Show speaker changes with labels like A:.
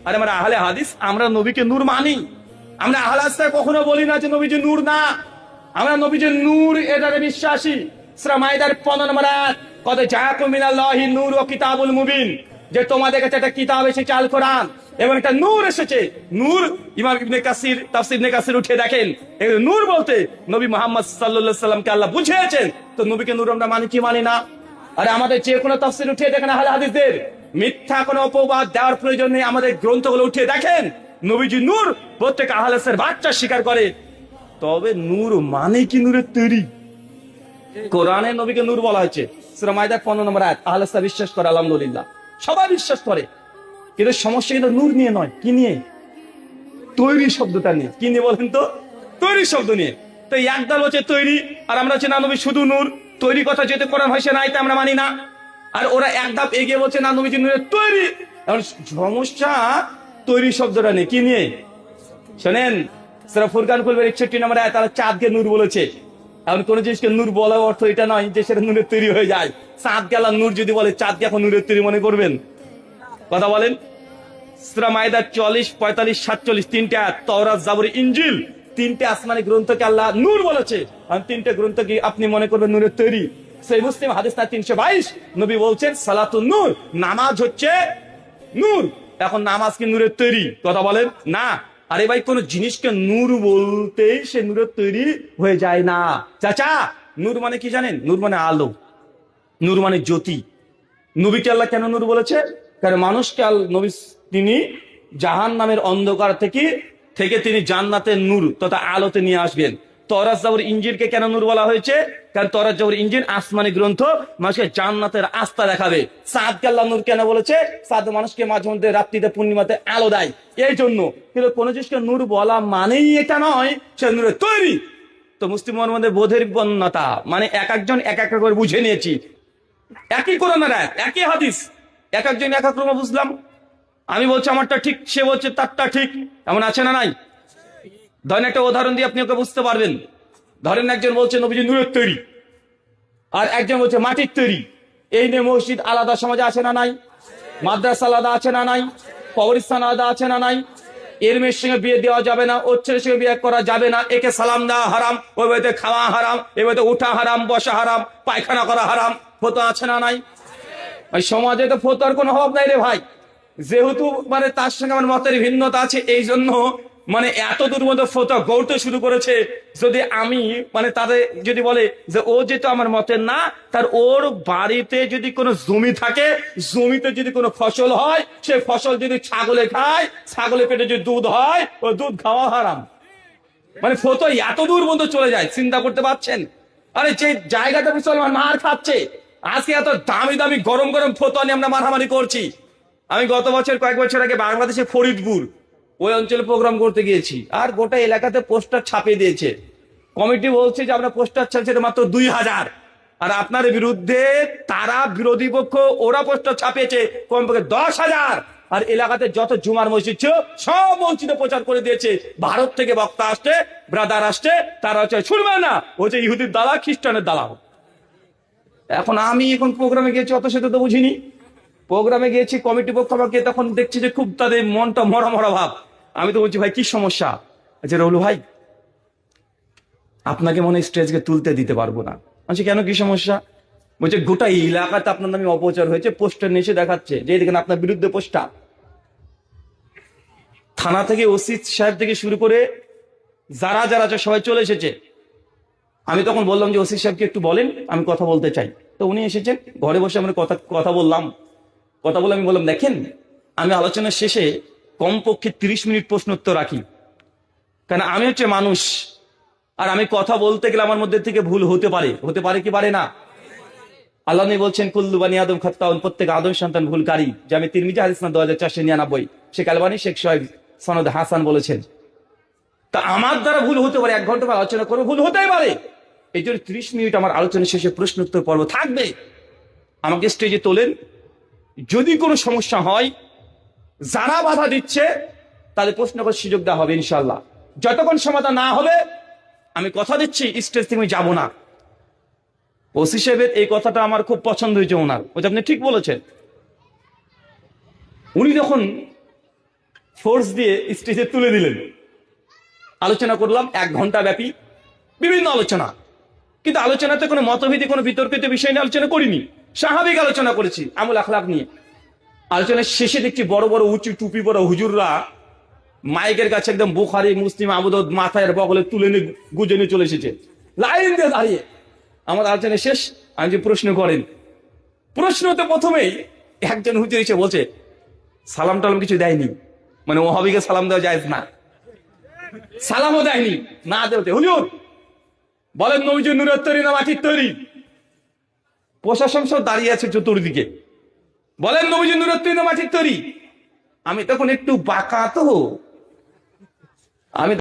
A: আর আমরা আহলে হাদিস, আমরা নবীকে নূর মানি। আমরা আহলে হাদিস কখনো বলি না যে নবীজি নূর না। আমরা নবীজি নূর এটারে বিশ্বাসী। সূরা মাইদার 15 নম্বর আয়াত, কদ জাআকুম মিনাল্লাহি নূর ওয়া কিতাবুল মুবিন, যে তোমাদের কাছে একটা কিতাব এসেছে আল কোরআন এবং একটা নূর এসেছে। নূর ইমাম ইবনে কাসির, তাফসীর ইবনে কাসির উঠে দেখেন, এই নূর বলতে নবী মুহাম্মদ সাল্লাল্লাহু আলাইহি সাল্লামকে আল্লাহ বুঝিয়েছেন। তো নবীকে নূর আমরা মানি কি মানি না? আরে আমাদের যে কোনো তাফসীর উঠিয়ে দেখেন আহলে হাদিসদের, মিথ্যা কোনো অপবাদ দেওয়ার প্রয়োজন নেই। আমাদের গ্রন্থগুলো উঠিয়ে দেখেন, নবীজি নূর প্রত্যেক আহলে হাদিসের বাচ্চা স্বীকার করে। তবে নূর মানে কি নূরের তৈরি? কোরআনে নবীকে নূর বলা হয়েছে, সূরা মাইদার 15 নম্বর আয়াত। আহলে হাদিস বিশ্বাস করে, আলহামদুলিল্লাহ, সবাই বিশ্বাস করে। কিন্তু সমস্যা কিন্তু নূর নিয়ে নয়, কি নিয়ে? তৈরি শব্দটা নিয়ে। কি নিয়ে বলেন তো? তৈরি শব্দ নিয়ে। তো একদল হচ্ছে তৈরি, আর আমরা হচ্ছে না নবী শুধু নূর। তৈরি কথা যেতে কোরআন হয়েছে না, এটা আমরা মানি না। আর ওরা এক ধাপ এগিয়ে বলছে না নবীজি নূরের তৈরি। এখন সমস্যা তৈরি শব্দটা নিয়ে। কি নিয়ে শোনেন, সূরা ফুরকান খুলবেন 61 নম্বর আয়াত, তারা চাঁদকে নূর বলেছে। এখন কোন জিনিসকে নূর বলার অর্থ এটা নয় যে সেটা নূরের তৈরি হয়ে যায়। চাঁদ গেলা নূর যদি বলে, চাঁদকে এখন নূরের তৈরি মনে করবেন? কথা বলেন। সূরা মাইদা 40, 45, 47 তিনটা আয়াত, তাওরাত, জাবুর, ইনজিল, তিনটে আসমানি গ্রন্থকে আল্লাহ নূর বলেছে। আর তিনটে গ্রন্থ কি আপনি মনে করবেন নূরের তৈরি? সেই মুসলিম হাদিস 322 নবী বলছেন সালাতুন নূর, নামাজ হচ্ছে নূর। এখন নামাজ কি নূরের তৈরি? কথা বলেন না। আরে ভাই, কোন জিনিসকে নূর বলতেই সে নূরের তৈরি হয়ে যায় না। চাচা, নূর মানে কি জানেন? নূর মানে আলো, নূর মানে জ্যোতি। নবীকে আল্লাহ কেন নূর বলেছে? কারণ মানুষকে নবী তিনি জাহান নামের অন্ধকার থেকে তিনি জান্নাতের নূর তথা আলোতে নিয়ে আসবেন। তাওরাত, জাবুর, ইনজিলকে কেন নূর বলা হয়েছে? কারণ তাওরাত, জাবুর, ইনজিল আসমানি গ্রন্থ মানুষকে জান্নাতের রাস্তা দেখাবে। চাঁদকে আল্লাহ নূর কেন বলেছে? চাঁদ মানুষকে মাঝে মধ্যে রাত্রিতে পূর্ণিমাতে আলো দেয়, এই জন্য। কিন্তু কোন জিনিসকে নূর বলা মানেই এটা নয় সে নূরের তৈরি। তো মুসলিম মধ্যে বোধের বন্যতা মানে এক একজন এক এক করে বুঝে নিয়েছি। একই কোরআনের আয়াত, একই হাদিস, এক একজন এক এক রকম বুঝলাম। আমি বলছি আমারটা ঠিক, সে বলছে তারটা ঠিক। এমন আছে না নাই? ধরেন একটা উদাহরণ দিয়ে আপনি ওকে বুঝতে পারবেন। ধরেন একজন বলছে নবীজি নূরের তৈরি, আর একজন বলছে মাটির তৈরি। এই নিয়ে মসজিদ আলাদা সমাজে আছে না নাই? মাদ্রাসা আলাদা আছে না নাই? কবরস্থান আলাদা আছে না নাই? এর মেয়ের সঙ্গে বিয়ে দেওয়া যাবে না, ওর ছেলের সঙ্গে বিয়ে করা যাবে না, একে সালাম দেওয়া হারাম, ওই বাড়িতে খাওয়া হারাম, এই বাড়িতে উঠা হারাম, বসা হারাম, পায়খানা করা হারাম। ফতোয়া আছে না নাই? ওই সমাজে তো ফতোয়ার কোনো অভাব নাই রে ভাই। যেহেতু মানে তার সঙ্গে আমার মতের ভিন্নতা আছে, এই জন্য মানে এত দূর মতো ফতোয়া গড়তে শুরু করেছে। যদি আমি মানে তাদের যদি বলে যে ও যেহেতু আমার মতের না, তার ওর বাড়িতে যদি কোনো জমি থাকে, জমিতে যদি কোনো ফসল হয়, সে ফসল যদি ছাগলে খায়, ছাগলের পেটে যদি দুধ হয়, ও দুধ খাওয়া হারাম। মানে ফতোয়া এত দূর মতো চলে যায়, চিন্তা করতে পারছেন? আরে যে জায়গাটা মুসলমান মার খাচ্ছে, আজকে এত দামি দামি গরম গরম ফতোয়া নিয়ে আমরা মারামারি করছি। আমি গত বছর কয়েক বছর আগে বাংলাদেশে ফরিদপুর ওই অঞ্চলে প্রোগ্রাম করতে গিয়েছি, আর গোটা এলাকাতে পোস্টার ছাপিয়ে দিয়েছে। কমিটি বলছে যে আমরা পোস্টার ছাড়ছি মাত্র 2000, আর আপনার বিরুদ্ধে তারা বিরোধী পক্ষ ওরা পোস্টার ছাপিয়েছে কমপক্ষে 10,000। আর এলাকাতে যত জুমার মসজিদ ছিল সব মসজিদে প্রচার করে দিয়েছে। ভারত থেকে বক্তা আসছে, ব্রাদার আসছে, তারা হচ্ছে শুনবে না, হচ্ছে ইহুদির দালাল, খ্রিস্টানের দালাল। এখন আমি এখন প্রোগ্রামে গিয়েছি, অত সেটা তো বুঝিনি। প্রোগ্রামে গিয়েছি, কমিটি পক্ষ আমাকে তখন দেখছি যে খুব তাদের মনটা মরা মরা ভাব। আমি তো বলছি ভাই কি সমস্যা? আচ্ছা রৌলু ভাই, আপনাকে মনে স্টেজকে তুলতে দিতে পারবো না। আচ্ছা কেন, কি সমস্যা? বলছে গোটা এলাকাতে আপনার নামে অপচার হয়েছে, পোস্টার নিয়ে এসে দেখাচ্ছে যে দেখেন আপনার বিরুদ্ধে পোস্টার। থানা থেকে ওসি সাহেব থেকে শুরু করে যারা যারা আছে সবাই চলে এসেছে। আমি তখন বললাম যে ওসি সাহেবকে একটু বলেন, আমি কথা বলতে চাই। তো উনি এসেছেন, ঘরে বসে আমরা কথা বললাম। কথা বলে আমি বললাম দেখেন, আমি আলোচনার শেষে কমপক্ষে 30 মিনিট প্রশ্ন উত্তর রাখি, কারণ আমি হচ্ছে মানুষ, আর আমি কথা বলতে গেলে আমার মধ্যে থেকে ভুল হতে পারে কি পারে না? আল্লাহ নবী বলছেন কুল্লু বানি আদম খাত্তাউন, প্রত্যেক আদম সন্তান ভুলকারী। যে আমি তিরমিজি হাদিস না 2499, শেখ আলবানী, শেখ সোহেব সনদ হাসান বলেছেন। তা আমার দ্বারা ভুল হতে পারে, 1 ঘন্টা আলোচনা করে ভুল হতেই পারে। এই জন্য 30 মিনিট আমার আলোচনা শেষে প্রশ্ন উত্তর পর্ব থাকবে। আমাকে স্টেজে তোলেন, যদি কোনো সমস্যা হয়, যারা বাধা দিচ্ছে তাদের প্রশ্ন করার সুযোগ দেওয়া হবে ইনশাল্লাহ। যতক্ষণ সমাধান না হবে আমি কথা দিচ্ছি স্টেজ থেকে আমি যাবো না। ওসি সাহেবের এই কথাটা আমার খুব পছন্দ হয়েছে ওনার, ওটা আপনি ঠিক বলেছেন। উনি যখন ফোর্স দিয়ে স্টেজে তুলে দিলেন। আলোচনা করলাম 1 ঘন্টা ব্যাপী, বিভিন্ন আলোচনা, কিন্তু আলোচনাতে কোনো মতভেদী, কোনো বিতর্কিত বিষয় নিয়ে আলোচনা করিনি, স্বাভাবিক আলোচনা করেছি আমল আখলাক নিয়ে। আলোচনার শেষে দেখছি বড় বড় উঁচু টুপি পরা হুজুররা মাইকের কাছে একদম বুখারী, মুসলিম, আবু দাউদ মাথায় বগলে তুলে নিয়ে গুজে নিয়ে চলে এসেছে, লাইন দিয়ে দাঁড়িয়ে। আমার আলোচনা শেষ, আমি যে প্রশ্ন করেন, প্রশ্নতে প্রথমেই একজন হুজুর এসে বলছে সালাম টালাম কিছু দেয়নি, মানে ওহাবিকে সালাম দেওয়া যায় না, সালামও দেয়নি, না দেওতে। হুজুর বলেন নবীজি নূরের তৈরি না মাটির তৈরি? প্রশাসন সব দাঁড়িয়ে আছে চতুর্দিকে, বলেন নবীজি নূরের তৈরি না মাটির তৈরি? আমি তখন একটু বাঁকা, তো আমি